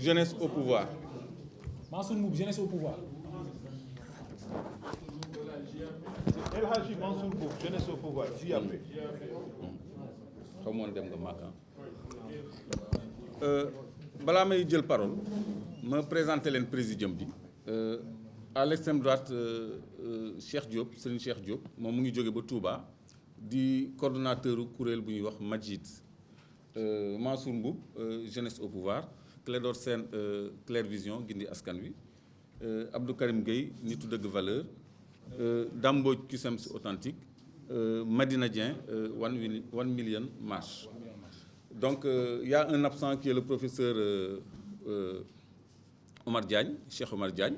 jeunesse au pouvoir. Mansour Mboup, jeunesse au pouvoir. El Hadji Mansour Mboup, jeunesse au pouvoir, JAP. xaw ma woon dem nga màkk balaa may jël parole ma présenté leen présidium bi à l'extrême droite Cheikh Diop Serigne Cheikh Diop moom mu ngi jóge ba Touba di coordonnateur kuréel bu ñuy wax Majid Mansour Mboup jeunesse au pouvoir Clédor Sène Claire Vision gindi askan wi Abdou Karim Gueye nitu dëgg valeur Dame Mbodj Cusems authentique Madina Dieng one million marche. Donc il y a un absent qui est le professeur Omar Diagne, Cheikh Omar Diagne,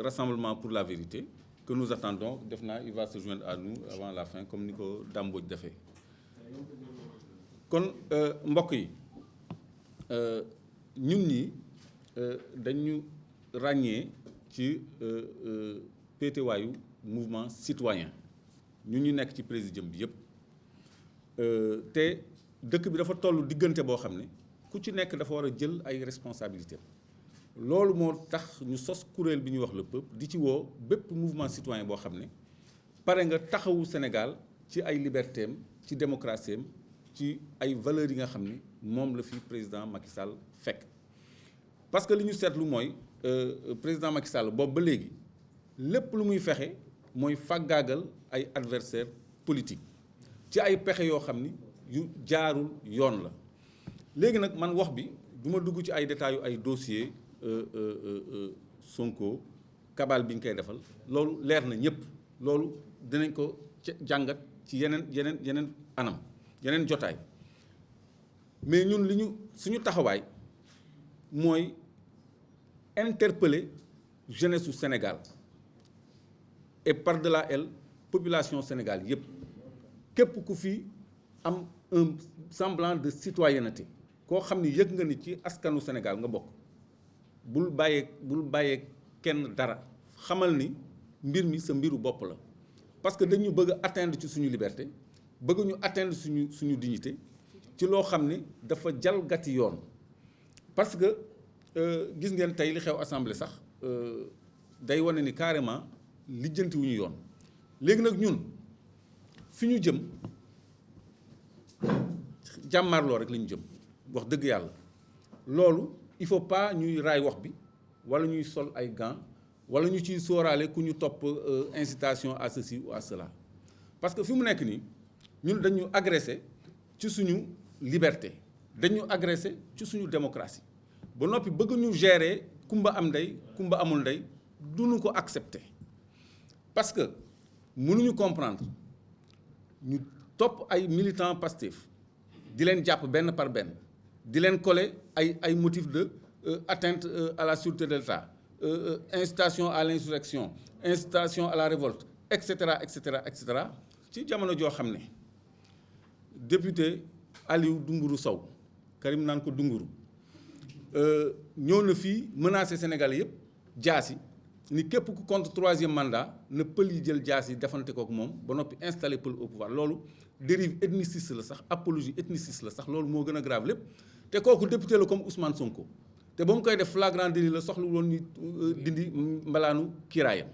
Rassemblement pour la vérité, que nous attendons. Defna, il va se joindre à nous avant la fin, comme Nico Dambodj defé. Kon mbokk yi ñun ñi dañu ràññee ci péetewaayu mouvement citoyen ñun ñu nekk ci présidium bi yëpp te dëkk bi dafa toll diggante boo xam ne ku ci nekk dafa war a jël ay responsabilités loolu moo tax ñu sos kuréel bi ñuy wax le peuple di ci woo bépp mouvement citoyen boo xam ne pare nga taxawu Sénégal ci ay liberté am ci démocratie am ci ay valeurs yi nga xam ne moom la fi président Macky Sall fekk. parce que li ñu seetlu mooy président Macky Sall boobu ba léegi lépp lu muy fexe mooy fàggaagal ay adversaires politiques ci ay pexe yoo xam ni yu jaarul yoon la. léegi nag man wax bi du ma dugg ci ay détails yu ay dossiers Sonko kabal bi ñu koy defal loolu leer na ñëpp loolu dinañ ko jàngat ci yeneen anam yeneen jotaay mais ñun li ñu suñu taxawaay mooy interpeller jeunesse su Sénégal et par-delà elle population Sénégal yëpp képp ku fi am un semblant de citoyenneté koo xam ni yëg nga ni ci askanu Sénégal nga bokk bul bàyyee kenn dara xamal ni mbir mi sa mbiru bopp la. parce que dañu bëgg a atteindre ci suñu liberté bëgg ñu atteindre suñu dignité ci loo xam ne dafa jalgati yoon. parce que gis ngeen tey li xew assemblée sax day wane ni carrément lijjanti wuñu yoon léegi nag ñun fi ñu jëm jàmmaarloo rek la ñu jëm wax dëgg yàlla loolu il faut pas ñuy raay wax bi wala ñuy sol ay gants wala ñu ciy sóoraale ku ñu topp incitation à ceci ou à cela. parce que fi mu nekk nii ñun dañu agressé ci suñu liberté dañu agressé ci suñu démocratie ba noppi bëgg ñu gérer kumba am ndey kumba amul ndey duñu ko accepter. parce que mënuñu comprendre ñu topp ay militants Pastef di leen jàpp benn par benn di leen coller ay motifs de atteinte à la sûreté de l'État incitation à l'insurrection incitation à la révolte et cetera et cetera et cetera ci jamono joo xam ne député Aliou Dunguru Sow Karim naan ko Dunguru ñëw na fii menacé Sénégalais yëpp jaasi ni képp ku contre troisième mandat na pël yi jël jaas yi defante kook moom ba noppi installé pël au pouvoir loolu dérive ethniciste la sax apologie ethniciste la sax loolu moo gën a grave lépp te kooku député la comme Ousmane Sonko te ba mu koy def flagrant délit la soxla woon ñu dindi mbalaanu kiiraayam.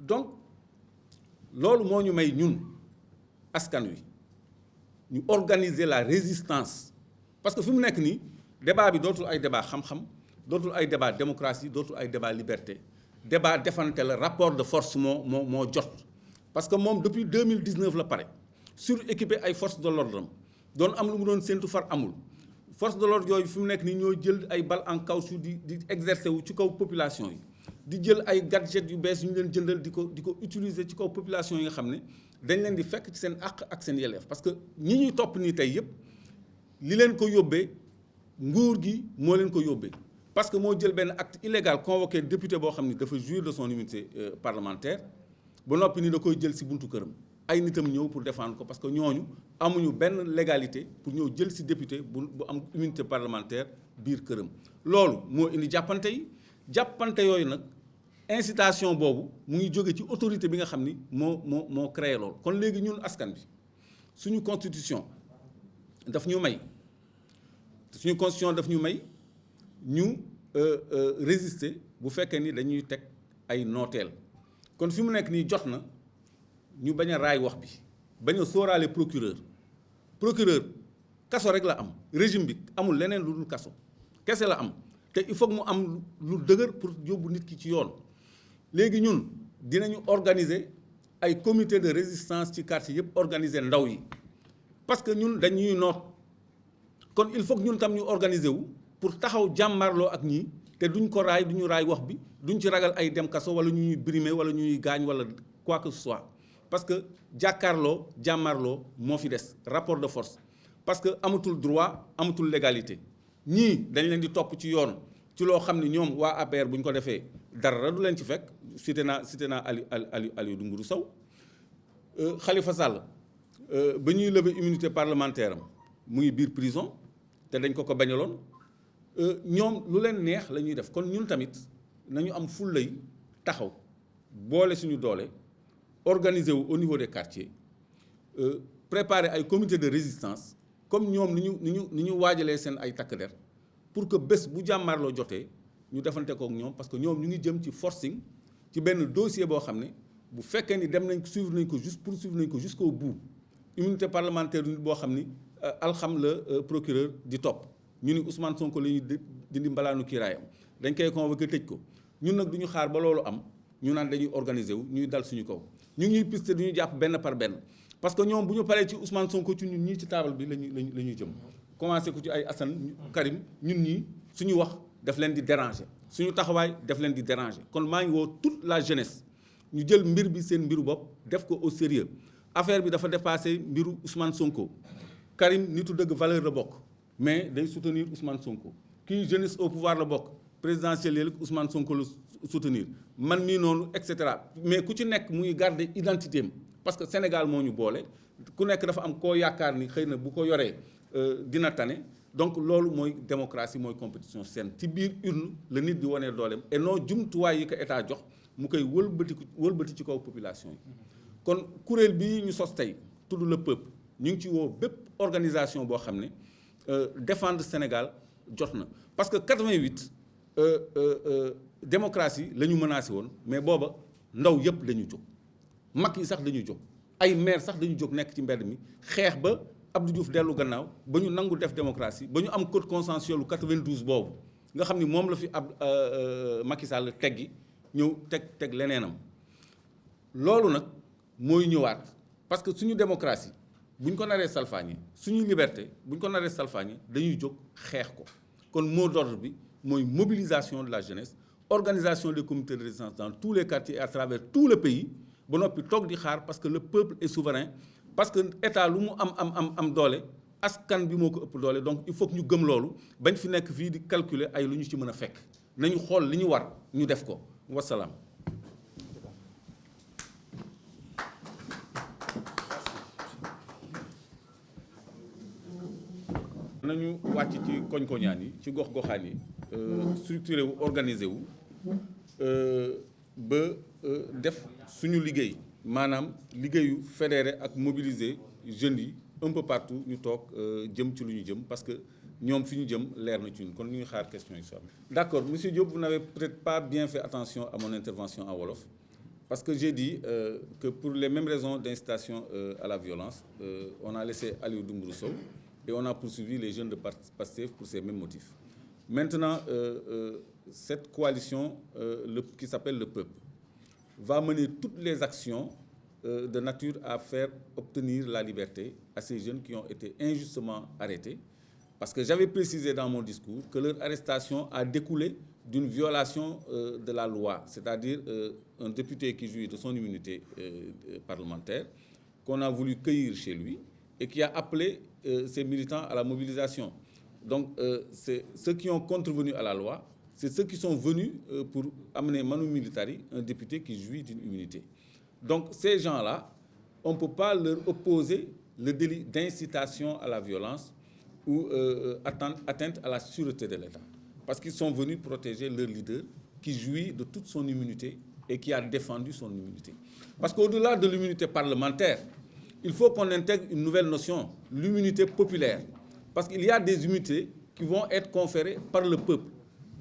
donc loolu moo ñu may ñun askan wi ñu organiser la résistance parce que fi mu nekk nii débat bi dootul ay débat xam-xam dootul ay débat démocratie dootul ay débat liberté débat defante la rapport de force moo jot. parce que moom depuis 2019 la pare suréquipé ay forces de l'ordre am doon am lu mu doon séntu far amul force de l'ordre yooyu fi mu nekk nii ñoo jël ay balles en caoutchouc di exercer wu ci kaw population yi di jël ay gadgets yu bees yu ñu leen jëndal di ko utiliser ci kaw population yi nga xam ne dañ leen di fekk ci seen àq ak seen yelleef. parce que ñi ñuy topp nii tey yëpp li leen ko yóbbee nguur gi moo leen ko yóbbee parce que moo jël benn acte illégal convoqué député boo xam ni dafa jouir de son immunité parlementaire ba noppi ni da koy jël si buntu këram ay nitam ñëw pour défendre ko parce que ñooñu amuñu benn légalité pour ñëw jël si député bu am immunité parlementaire biir këram. loolu moo indi jàppante yi jàppante yooyu nag incitation boobu mu ngi jóge ci autorité bi nga xam ni moo créé loolu. kon léegi ñun askan bi suñu constitution daf ñu may ñu résister bu fekkee ni dañuy teg ay nooteel kon fi mu nekk nii jot na ñu bañ a raay wax bi bañ a sóoraale procureur kaso rek la am régime bi amul leneen lu dul kaso kese la am te il faut que mu am lu dëgër pour yóbbu nit ki ci yoon léegi ñun dinañu organiser ay comité de résistance ci quartier yëpp organiser ndaw yi parce que ñun dañuy noot kon il faut que ñun tam ñu organiser wu pour taxaw jàmmarloo ak ñii te duñ ko raay duñu raay wax bi duñ ci ragal ay dem kaso wala ñu ñuy brimer wala ñu ñuy gaañ wala quoi que ce soit parce que jàkkaarloo jàmmarloo moo fi des rapport de force parce que amatul droit amatul légalité ñii dañ leen di topp ci yoon ci loo xam ne ñoom waa APR bu ñu ko defee dara du leen ci fekk cité naa Aliou Dembourou Sow Khalifa Sall ba ñuy lever immunité parlementaire am mu ngi biir prison te dañ ko bañaloon ñoom lu leen neex la ñuy def kon ñun tamit nañu am fullay taxaw boole suñu doole organiser wu au niveau des quartiers préparer ay comité de résistance comme ñoom ni ñu waajalee seen ay takk der pour que bés bu jàmmaarloo jotee ñu defante kook ñoom parce que ñoom ñu ngi jëm ci forcing ci benn dossier boo xam ne bu fekkee ni dem nañ suivre nañ ko poursuivre nañ ko jusqu'au bout immunité parlementaire nit boo xam ni alxam la procureur di topp ñu ni Ousmane Sonko la ñuy dindi mbalaanu kiiraayam dañ koy convoqué tëj ko ñun nag du ñu xaar ba loolu am ñu naan dañuy organiser wu ñuy dal suñu kaw ñu ngi ñuy piste du ñu jàpp benn par benn parce que ñoom bu ñu paree ci Ousmane Sonko ci ñun ñii ci table bi la ñuy jëm commencé ko ci ay Assane Karim ñun ñii suñu wax daf leen di déranger suñu taxawaay daf leen di déranger kon maa ngi woo toute la jeunesse ñu jël mbir bi seen mbiru bopp def ko au sérieux affaire bi dafa dépassé mbiru Ousmane Sonko Karim nitu dëgg valeur la bokk mais day soutenir Ousmane Sonko kii jeunesse au pouvoir la bokk présidentielle yi Ousmane Sonko la soutenir man mii noonu et cetera mais ku ci nekk muy garder identité am parce que Sénégal moo ñu boole ku nekk dafa am koo yaakaar ni xëy na bu ko yoree dina tane donc loolu mooy démocratie mooy compétition saine ci biir urne la nit di wanee dooleem et non jumtuwaay yi ko état jox mu koy wëlbati ci kaw population yi kon kuréel bii ñu sos tey tudd le peuple ñu ngi ci woo bépp organisation boo xam ne défendre Sénégal jot na parce que 88 démocratie la ñu menacé woon mais booba ndaw yëpp dañu jóg mag yi sax dañu jóg ay maire sax dañu jóg nekk ci mbedd mi xeex ba Abdou Diouf dellu gannaaw ba ñu nangu def démocratie ba ñu am code consensuel lu 92 boobu nga xam ni moom la fi Macky Sall teggi ñëw teg leneenam loolu nag mooy ñëwaat parce que suñu démocratie bu ñu ko naree salfaañe suñu liberté bu ñu ko naree salfaañe dañuy jóg xeex ko kon mot d'ordre bi mooy mobilisation de la jeunesse organisation des comités de résistance dans tous les quartiers et à travers tout le pays ba noppi toog di xaar parce que le peuple est souverain parce que état lu mu am doole askan bi moo ko ëpp doole donc il faut que ñu gëm loolu bañ fi nekk fii di calculer ay lu ñu ci mën a fekk nañu xool li ñu war ñu def ko wasalaam. nañu wàcc ci koñ-koñaan yi ci gox-goxaan yi structuré wu organisé wu ba def suñu liggéey maanaam liggéeyu fédéré ak mobiliser jeunes yi un peu partout ñu toog jëm ci lu ñu jëm parce que ñoom fi ñu jëm leer na ci ñun kon ñu ngi xaar question yi soit. D'accord, monsieur Diop, vous n'avez peut-être pas bien fait attention à mon intervention en wolof parce que j'ai dit que pour les mêmes raisons d'incitation à la violence on a laissé Aliou Dembourou Sow et on a poursuivi les jeunes de Pastef pour ces mêmes motifs. Maintenant, cette coalition qui s'appelle le peuple va mener toutes les actions de nature à faire obtenir la liberté à ces jeunes qui ont été injustement arrêtés. Parce que j'avais précisé dans mon discours que leur arrestation a découlé d'une violation de la loi, c'est-à-dire un député qui jouit de son immunité parlementaire, qu'on a voulu cueillir chez lui et qui a appelé ses militants à la mobilisation. Donc, c'est ceux qui ont contrevenu à la loi, c'est ceux qui sont venus pour amener Manu Militari, un député qui jouit d'une immunité. Donc, ces gens-là, on ne peut pas leur opposer le délit d'incitation à la violence ou atteinte à la sûreté de l'État. Parce qu'ils sont venus protéger leur leader qui jouit de toute son immunité et qui a défendu son immunité. Parce qu'au-delà de l'immunité parlementaire, il faut qu'on intègre une nouvelle notion, l'immunité populaire. Parce qu'il y a des immunités qui vont être conférées par le peuple.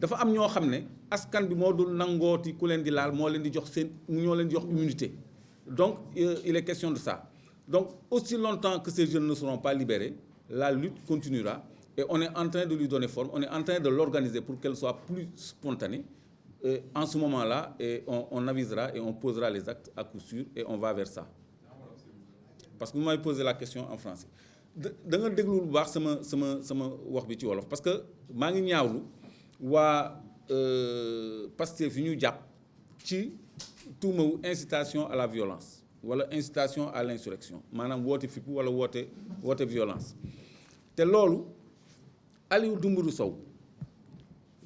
dafa am ñoo xam ne askan bi moo dul nangooti ku leen di laal moo leen di jox seen ñoo leen di jox immunité donc il est question de ça donc aussi longtemps que ces jeunes ne seront pas libérés la lutte continuera et on est en train de lui donner forme on est en train de l'organiser pour qu'elle soit plus spontanée et en ce moment-là et on avisera et on posera les actes à coup sûr et on va vers ça parce que vous m'avez posé la question en français da nga déglu bu baax sama wax bi ci wolof parce que maa ngi ñaawlu waa Pastef yi ñu jàpp ci tuumawu incitation à la violence wala incitation à l'insurrection maanaam woote fipp wala woote violence te loolu Aliou Dembourou Sow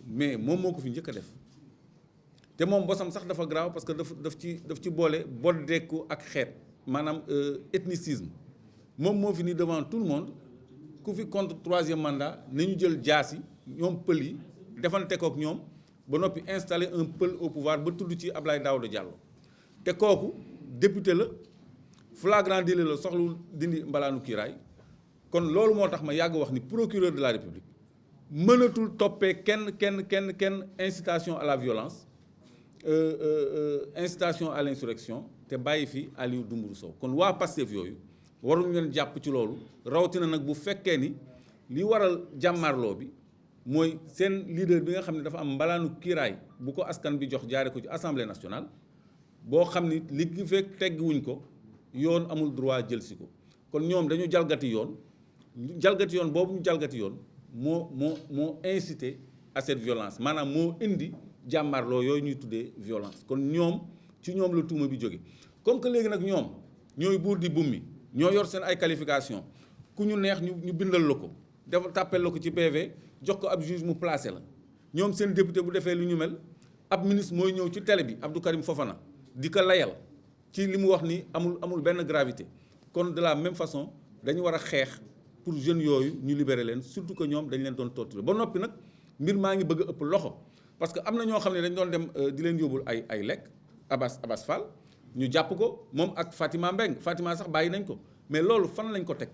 mais moom moo ko fi njëkk a def te moom bosam sax dafa grave parce que daf ci boole boddeeku ak xeet maanaam ethnicisme moom moo fi ni devant tout le monde ku fi contre troisième mandat nañu jël jaasi ñoom pël yi defante kook ñoom ba noppi installer un pël au pouvoir ba tudd ci Abdoulaye Daouda Diallo te kooku député la flagrant délit la soxlul dindi mbalaanu kiiraay kon loolu moo tax ma yàgg wax ni procureur de la République mënatul toppee kenn incitation à la violence incitation à l'insurrection te bàyyi fi Aliou Dembourou Sow kon waa Pastef yooyu waruñu leen jàpp ci loolu rawatina nag bu fekkee ni li waral jàmmarloo bi mooy seen leader bi nga xam ne dafa am mbalaanu kiiraay bu ko askan bi jox jaare ko ci assemblée nationale boo xam ni li gi fekk teggiwuñ ko yoon amul droit jël si ko kon ñoom dañu jalgati yoon boobu ñu jalgati yoon moo incité à cette violence maanaam moo indi jàmmarloo yooyu ñuy tuddee violence kon ñoom ci ñoom la tuuma bi jóge comme que léegi nag ñoom ñooy buur di bummi ñoo yor seen ay qualification ku ñu neex ñu bindal la ko dafa tàppel la ko ci PV jox ko ab juge mu placé la ñoom seen député bu defee lu ñu mel ab ministre mooy ñëw ci télé bi Abdou Karim Fofana di ko layal ci li mu wax ni amul benn gravité kon de la même façon dañu war a xeex pour jeunes yooyu ñu libérer leen surtout que ñoom dañ leen doon torturer ba noppi nag mbir maa ngi bëgg a ëpp loxo parce que am na ñoo xam ne dañ doon dem di leen yóbbul ay lekk Abass Fall ñu jàpp ko moom ak Fatima Mbeng Fatima sax bàyyi nañ ko mais loolu fan lañ ko teg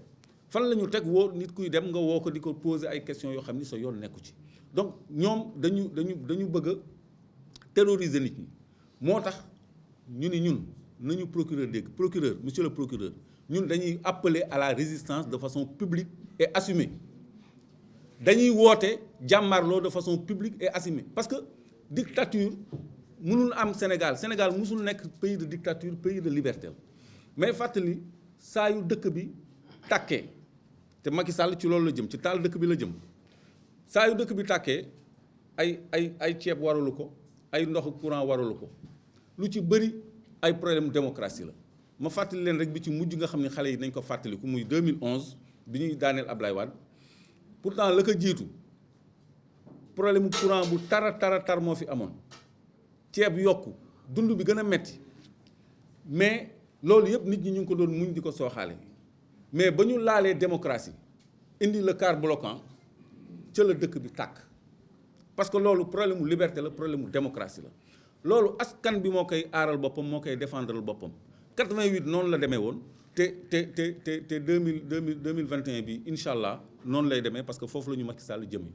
fan la ñu teg woo nit kuy dem nga woo ko di ko poser ay questions yoo xam ni sa yoon nekku ci donc ñoom dañu bëgg a terroriser nit ñi moo tax ñu ni ñun nañu procureur dégg procureur monsieur le procureur ñun dañuy appeler à la résistance de façon publique et assumée dañuy woote jàmmarloo de façon publique et assumée parce que dictature mënul am Sénégal musul nekk pays de dictature pays de liberté mais fàttali saa yu dëkk bi tàkkee te Macky Sall ci loolu la jëm ci taal dëkk bi la jëm saa yu dëkk bi tàkkee ay ceeb waralu ko ay ndox courant waralu ko lu ci bëri ay problème démocratie la ma fàttali leen rek bi ci mujj nga xam ne xale yi nañ ko fàttaliku muy 2011 bi ñuy daaneel Ablaye Wade pourtant la ko jiitu problème courant bu tar moo fi amoon ceeb yokku dund bi gën a metti mais loolu yëpp nit ñi ñu ngi ko doon muñ di ko sooxaale mais ba ñu laalee démocratie indi le quart bloquant ca la dëkk bi tàkk parce que loolu problème mu liberté la problème mu démocratie la loolu askan bi moo koy aaral boppam moo koy défendral boppam 88 noonu la demee woon te 2021 bi incha allah noonu lay demee parce que foofu la ñu Macky Sall jëmee.